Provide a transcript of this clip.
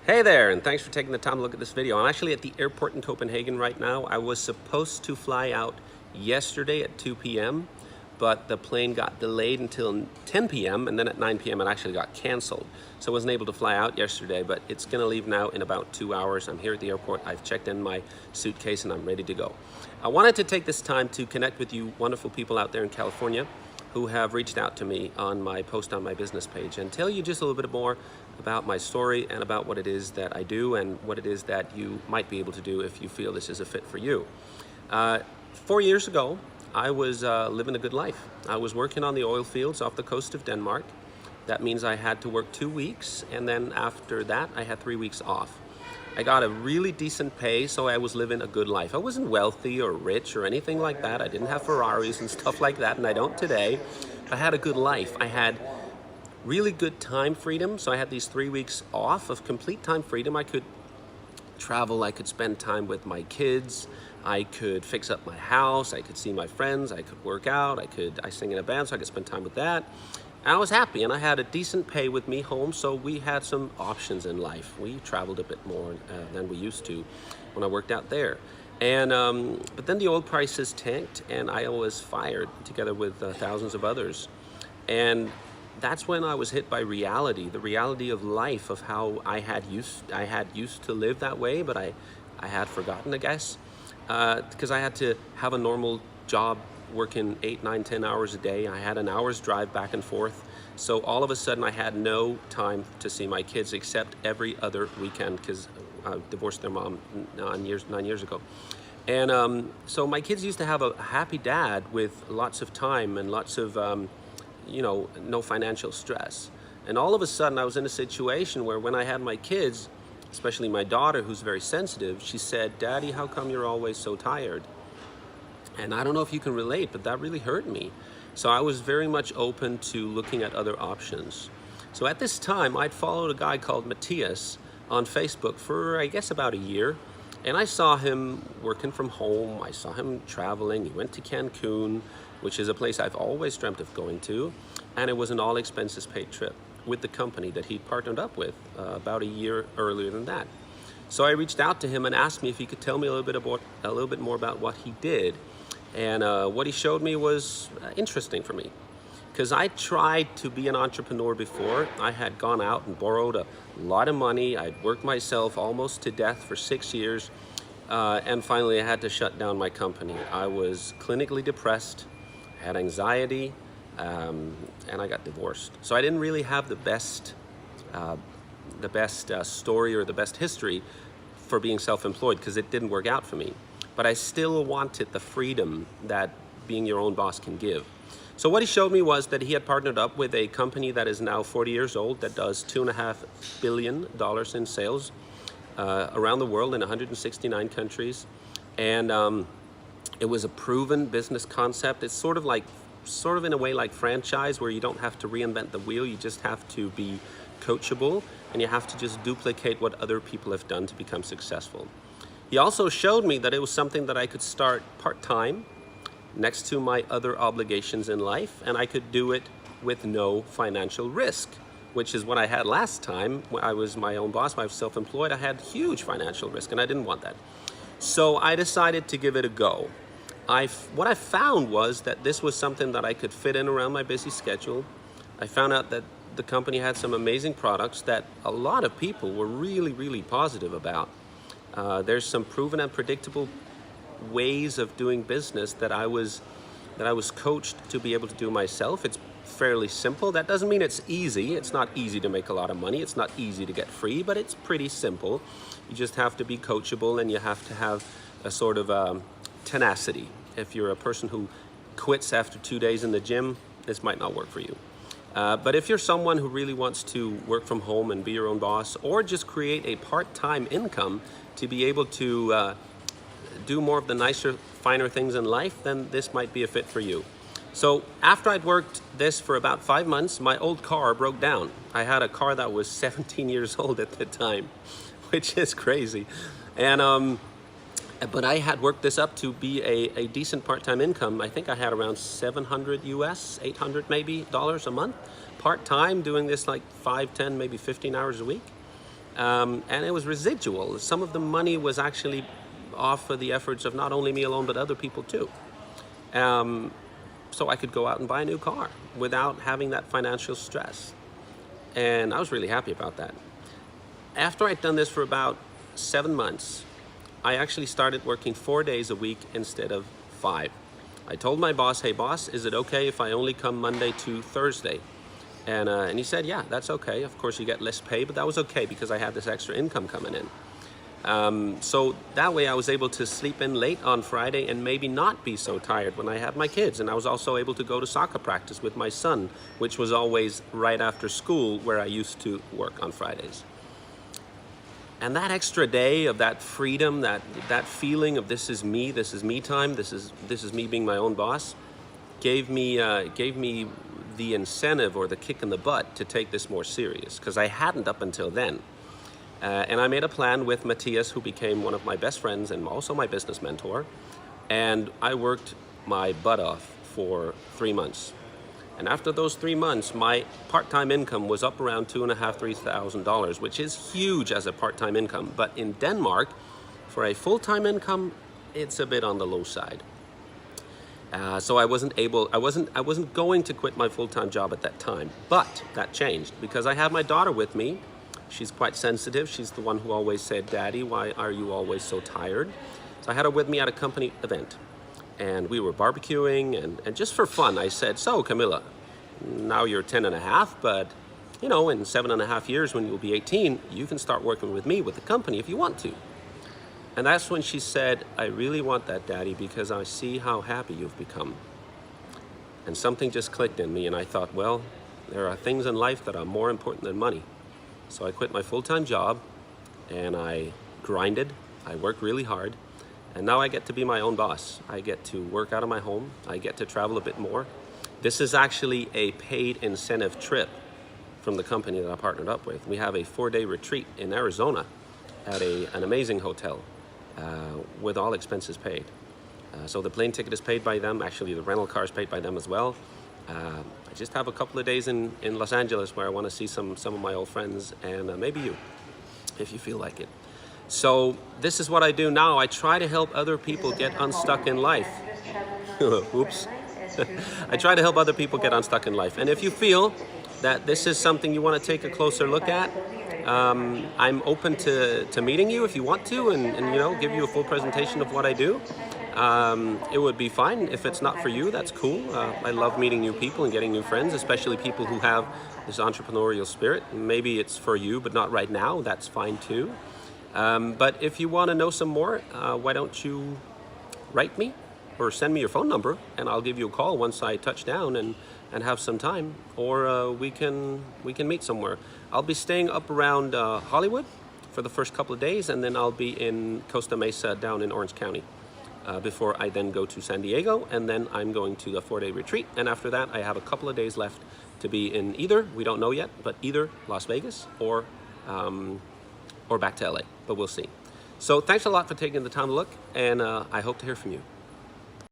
Hey there, and thanks for taking the time to look at this video. I'm actually at the airport in Copenhagen right now. I was supposed to fly out yesterday at 2 p.m., but the plane got delayed until 10 p.m., and then at 9 p.m. it actually got canceled. So I wasn't able to fly out yesterday, but it's gonna leave now in about 2 hours. I'm here at the airport. I've checked in my suitcase and I'm ready to go. I wanted to take this time to connect with you wonderful people out there in California who have reached out to me on my post on my business page and tell you just a little bit more about my story and about what it is that I do and what it is that you might be able to do if you feel this is a fit for you. 4 years ago, I was living a good life. I was working on the oil fields off the coast of Denmark. That means I had to work 2 weeks, and then after that, I had 3 weeks off. I got a really decent pay, so I was living a good life. I wasn't wealthy or rich or anything like that. I didn't have Ferraris and stuff like that, and I don't today. I had a good life. I had really good time freedom, so I had these 3 weeks off of complete time freedom. I could travel, I could spend time with my kids, I could fix up my house, I could see my friends, I could work out, I sing in a band, so I could spend time with that. And I was happy, and I had a decent pay with me home, so we had some options in life. We traveled a bit more than we used to when I worked out there. And but then the oil prices tanked, and I was fired together with thousands of others. And that's when I was hit by reality, the reality of life, of how I had used to live that way, but I had forgotten, I guess, because I had to have a normal job working 8, 9, 10 hours a day. I had an hour's drive back and forth. So all of a sudden I had no time to see my kids except every other weekend, because I divorced their mom 9 years ago. And so my kids used to have a happy dad with lots of time and lots of no financial stress. And all of a sudden I was in a situation where when I had my kids, especially my daughter, who's very sensitive, she said, "Daddy, how come you're always so tired?" And I don't know if you can relate, but that really hurt me. So I was very much open to looking at other options. So at this time, I'd followed a guy called Matthias on Facebook for, I guess, about a year. And I saw him working from home. I saw him traveling. He went to Cancun, which is a place I've always dreamt of going to. And it was an all expenses paid trip with the company that he'd partnered up with about a year earlier than that. So I reached out to him and asked me if he could tell me a little bit more about what he did. And what he showed me was interesting for me, because I tried to be an entrepreneur before. I had gone out and borrowed a lot of money. I'd worked myself almost to death for 6 years. And finally, I had to shut down my company. I was clinically depressed, had anxiety, and I got divorced. So I didn't really have the best story or the best history for being self-employed, because it didn't work out for me. But I still wanted the freedom that being your own boss can give. So what he showed me was that he had partnered up with a company that is now 40 years old that does $2.5 billion in sales around the world in 169 countries. And it was a proven business concept. It's sort of in a way like franchise, where you don't have to reinvent the wheel. You just have to be coachable, and you have to just duplicate what other people have done to become successful. He also showed me that it was something that I could start part-time next to my other obligations in life, and I could do it with no financial risk, which is what I had last time when I was my own boss. When I was self-employed, I had huge financial risk, and I didn't want that. So I decided to give it a go. What I found was that this was something that I could fit in around my busy schedule. I found out that the company had some amazing products that a lot of people were really, really positive about. There's some proven and predictable ways of doing business that I was coached to be able to do myself. It's fairly simple. That doesn't mean it's easy. It's not easy to make a lot of money. It's not easy to get free, but it's pretty simple. You just have to be coachable, and you have to have a sort of tenacity. If you're a person who quits after 2 days in the gym, this might not work for you. But if you're someone who really wants to work from home and be your own boss, or just create a part-time income to be able to do more of the nicer, finer things in life, then this might be a fit for you. So after I'd worked this for about 5 months, my old car broke down. I had a car that was 17 years old at the time, which is crazy. And but I had worked this up to be a decent part-time income. I think I had around 700 US, 800 maybe dollars a month, part-time, doing this like 5, 10, maybe 15 hours a week. and it was residual. Some of the money was actually off for the efforts of not only me alone, but other people too. So I could go out and buy a new car without having that financial stress. And I was really happy about that. After I'd done this for about 7 months, I actually started working 4 days a week instead of 5. I told my boss, hey boss, is it okay if I only come Monday to Thursday? And he said, yeah, that's okay. Of course you get less pay, but that was okay because I had this extra income coming in. So that way I was able to sleep in late on Friday and maybe not be so tired when I had my kids. And I was also able to go to soccer practice with my son, which was always right after school where I used to work on Fridays. And that extra day of that freedom, that feeling of this is me time, this is me being my own boss, gave me the incentive or the kick in the butt to take this more serious, because I hadn't up until then. And I made a plan with Matthias, who became one of my best friends and also my business mentor. And I worked my butt off for 3 months. And after those 3 months, my part-time income was up around $2,500, $3,000, which is huge as a part-time income. But in Denmark, for a full-time income, it's a bit on the low side. So I wasn't going to quit my full-time job at that time. But that changed because I had my daughter with me. She's quite sensitive. She's the one who always said, Daddy, why are you always so tired? So I had her with me at a company event. And we were barbecuing, and just for fun, I said, so Camilla, now you're 10 and a half, but you know, in 7.5 years when you'll be 18, you can start working with me with the company if you want to. And that's when she said, I really want that, Daddy, because I see how happy you've become. And something just clicked in me, and I thought, well, there are things in life that are more important than money. So I quit my full-time job, and I grinded. I worked really hard. And now I get to be my own boss. I get to work out of my home. I get to travel a bit more. This is actually a paid incentive trip from the company that I partnered up with. We have a 4-day retreat in Arizona at an amazing hotel with all expenses paid. So the plane ticket is paid by them. Actually, the rental car is paid by them as well. I just have a couple of days in Los Angeles where I want to see some of my old friends, and maybe you, if you feel like it. So this is what I do now. I try to help other people get unstuck in life. Oops. I try to help other people get unstuck in life. And if you feel that this is something you want to take a closer look at, I'm open to meeting you if you want to, and you know, give you a full presentation of what I do. It would be fine. If it's not for you, that's cool. I love meeting new people and getting new friends, especially people who have this entrepreneurial spirit. Maybe it's for you, but not right now. That's fine too. But if you want to know some more, why don't you write me or send me your phone number, and I'll give you a call once I touch down and have some time, or we can meet somewhere. I'll be staying up around Hollywood for the first couple of days, and then I'll be in Costa Mesa down in Orange County before I then go to San Diego, and then I'm going to a 4-day retreat. And after that, I have a couple of days left to be in either, we don't know yet, but either Las Vegas or back to LA, but we'll see. So thanks a lot for taking the time to look, and I hope to hear from you.